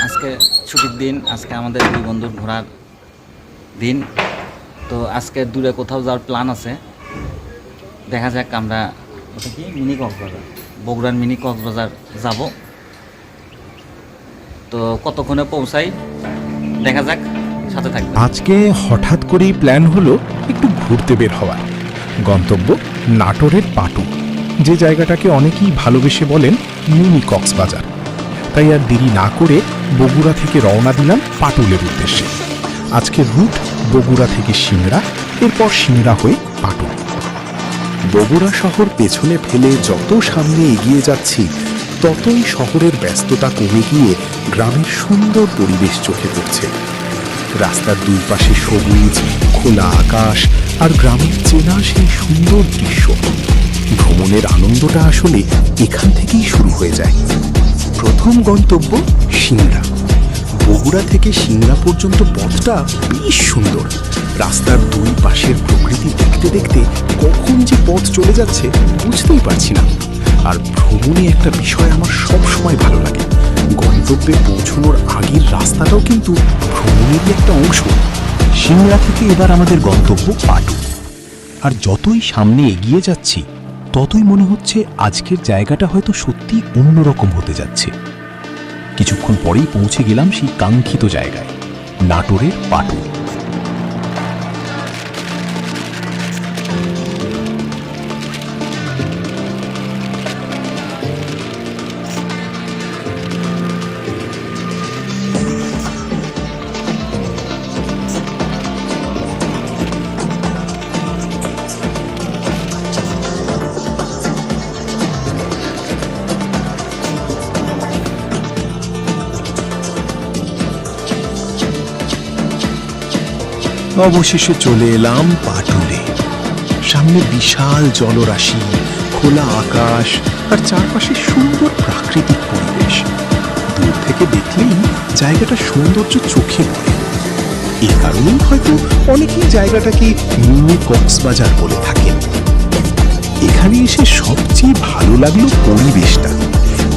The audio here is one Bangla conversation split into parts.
আজকে ছুটির দিন, আজকে আমাদের দুই বন্ধুর ঘোরার দিন। তো আজকে দূরে কোথাও যাওয়ার প্ল্যান আছে, দেখা যাক। আমরা ওটা কি মিনি কক্সবাজার, বগুড়ার মিনি কক্সবাজার যাব। তো কতক্ষণে পৌঁছাই দেখা যাক, সাথে থাকবে। আজকে হঠাৎ করেই প্ল্যান হলো একটু ঘুরতে বের হওয়ার। গন্তব্য নাটোরের পাটু, যে জায়গাটাকে অনেকেই ভালোবেসে বলেন মিনি কক্সবাজার। তাই আর দেরি না করে বগুড়া থেকে রওনা দিলাম পাটুলের উদ্দেশ্যে। আজকের রুট বগুড়া থেকে সিংড়া, এরপর সিংড়া হয়ে পাটুল। বগুড়া শহর পেছনে ফেলে যত সামনে এগিয়ে যাচ্ছি, ততই শহরের ব্যস্ততা কমে গিয়ে গ্রামের সুন্দর পরিবেশ চোখে পড়ছে। রাস্তার দুই পাশে সবুজ, খোলা আকাশ আর গ্রামের চেনা সেই সুন্দর দৃশ্য। ভ্রমণের আনন্দটা আসলে এখান থেকেই শুরু হয়ে যায়। প্রথম গন্তব্য সিংড়া। বগুড়া থেকে সিংড়া পর্যন্ত পথটা বেশ সুন্দর। রাস্তার দুই পাশের প্রকৃতি দেখতে দেখতে কখন যে পথ চলে যাচ্ছে বুঝতেই পারছি না। আর ভ্রমণে একটা বিষয় আমার সব সময় ভালো লাগে, গন্তব্যে পৌঁছানোর আগের রাস্তাটাও কিন্তু ভ্রমণেরই একটা অংশ। সিংড়া থেকে এবার আমাদের গন্তব্য পাটু। আর যতই সামনে এগিয়ে যাচ্ছি, ততই মনে হচ্ছে আজকের জায়গাটা হয়তো সত্যি অন্যরকম হতে যাচ্ছে। কিছুক্ষণ পরেই পৌঁছে গেলাম সেই কাঙ্ক্ষিত জায়গায়, নাটোরের পাটু। অবশেষে চলে এলাম পাটুলে। সামনে বিশাল জলরাশি, খোলা আকাশ আর চারপাশে সুন্দর প্রাকৃতিক পরিবেশ। দূর থেকে দেখলেই জায়গাটা সৌন্দর্য চোখে পড়ে। এ কারণেই হয়তো অনেকেই জায়গাটাকে মিনি কক্সবাজার বলে থাকেন। এখানে এসে সবচেয়ে ভালো লাগলো পরিবেশটা।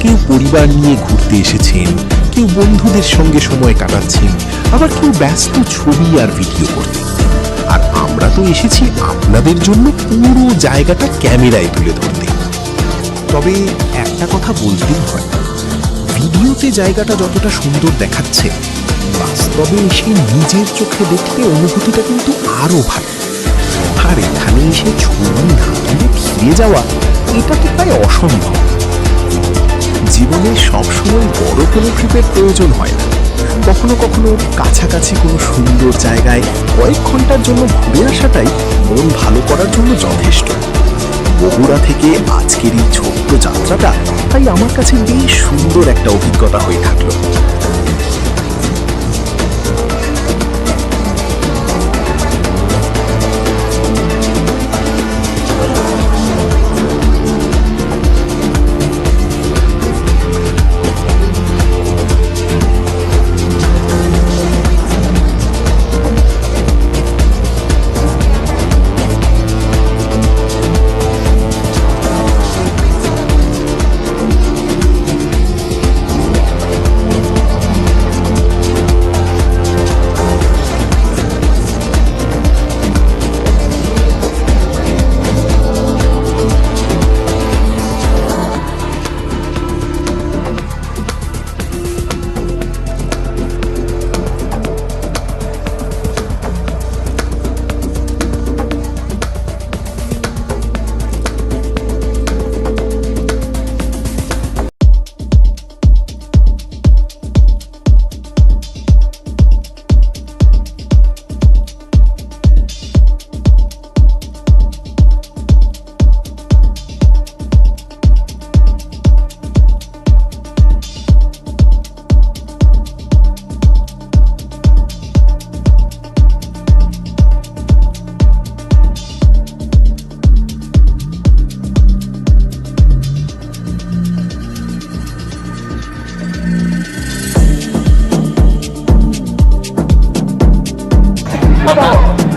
কেউ পরিবার নিয়ে ঘুরতে এসেছেন, কেউ বন্ধুদের সঙ্গে সময় কাটাচ্ছেন, আবার কেউ ব্যস্ত ছবি আর ভিডিও করতে। আর আমরা তো এসেছি আপনাদের জন্য পুরো জায়গাটা ক্যামেরায় তুলে ধরতে। তবে একটা কথা বলতেই হয়, ভিডিওতে জায়গাটা যতটা সুন্দর দেখাচ্ছে, বাস্তবে এসে নিজের চোখে দেখলে অনুভূতিটা কিন্তু আরো ভালো। আর এখানে এসে ছবি না তুলে ফিরে যাওয়া, এটা তো প্রায় অসম্ভব। জীবনে সবসময় বড় কোনো ট্রিপের প্রয়োজন হয় না। কখনো কখনো কাছাকাছি কোনো সুন্দর জায়গায় কয়েক ঘন্টার জন্য ঘুরে আসাটাই মন ভালো করার জন্য যথেষ্ট। বগুড়া থেকে আজকের এই ছোট্ট যাত্রাটা তাই আমার কাছে বেশ সুন্দর একটা অভিজ্ঞতা হয়ে থাকলো।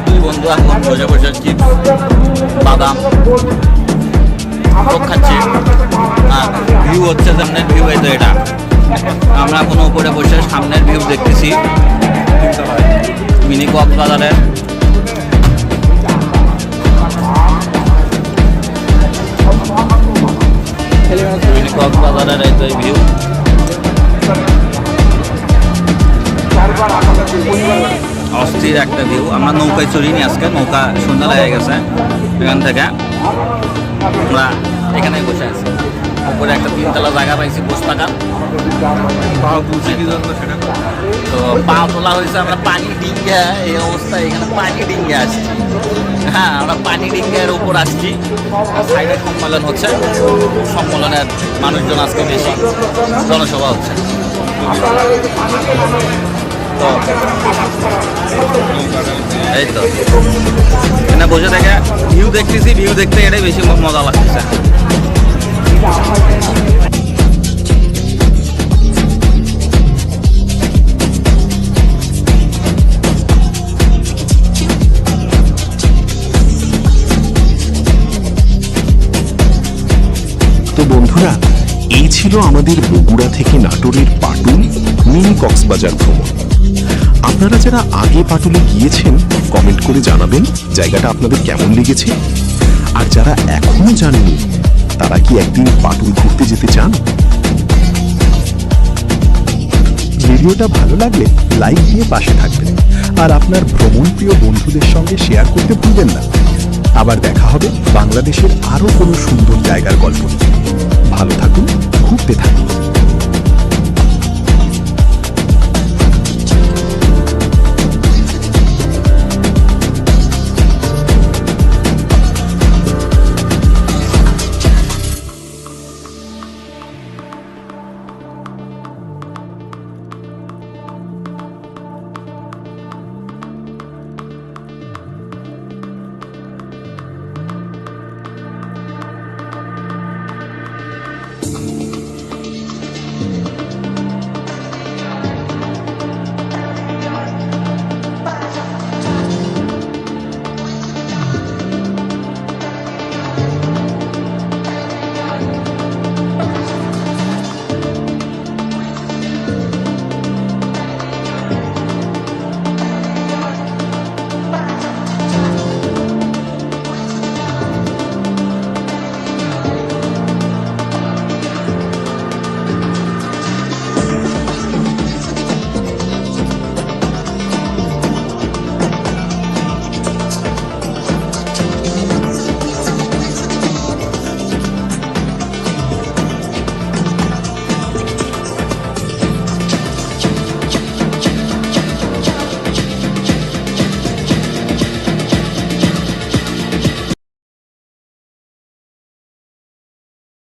দুই বন্ধু এখন বসে বসে চিপস, বাদাম খাচ্ছি। আর ভিউ হচ্ছে যেমন ভিউ এই তো এটা আমরা কোনো উপরে বসে সামনের ভিউ দেখতেছি মিনি কক্সবাজারের। মিনি কক্সবাজারের এই তো ভিউ। অস্থির একটা ভিউ। আমরা নৌকায় চড়িনি আজকে, নৌকা সন্ধ্যা লেগে গেছে। এখান থেকে আমরা এখানে বসে আছি। উপরে একটা 3তলা জায়গা পাইছি বসে থাকার। তো পা তোলা হয়েছে, আমরা পানি ডিঙ্গা এই অবস্থায় এখানে পানি ডিঙ্গে আসছি। হ্যাঁ, আমরা পানি ডিঙ্গের উপর আসছি। সাইডে সম্মেলন হচ্ছে, সম্মেলনের মানুষজন আজকে বেশি, জনসভা হচ্ছে। তো এই তো এখানে বসে থেকে ভিউ দেখতেছি, ভিউ দেখতে এটাই বেশি মজা লাগতেছে। তো বন্ধুরা, এই ছিল আমাদের বগুড়া থেকে নাটোরের পাটুল মিনি কক্সবাজার ভ্রমণ। আপনারা যারা আগে পাটুলে গিয়েছেন কমেন্ট করে জানাবেন জায়গাটা আপনাদের কেমন লেগেছে। আর যারা এখনো যাননি তারা কি একদিন পাটুল ঘুরতে যেতে চান? ভিডিওটা ভালো লাগলে লাইক দিয়ে পাশে থাকবেন আর আপনার ভ্রমণপ্রিয় বন্ধুদের সঙ্গে শেয়ার করতে ভুলবেন না। আবার দেখা হবে বাংলাদেশের আরো কোনো সুন্দর জায়গার গল্প নিয়ে। ভালো থাকুন, ঘুরতে থাকুন।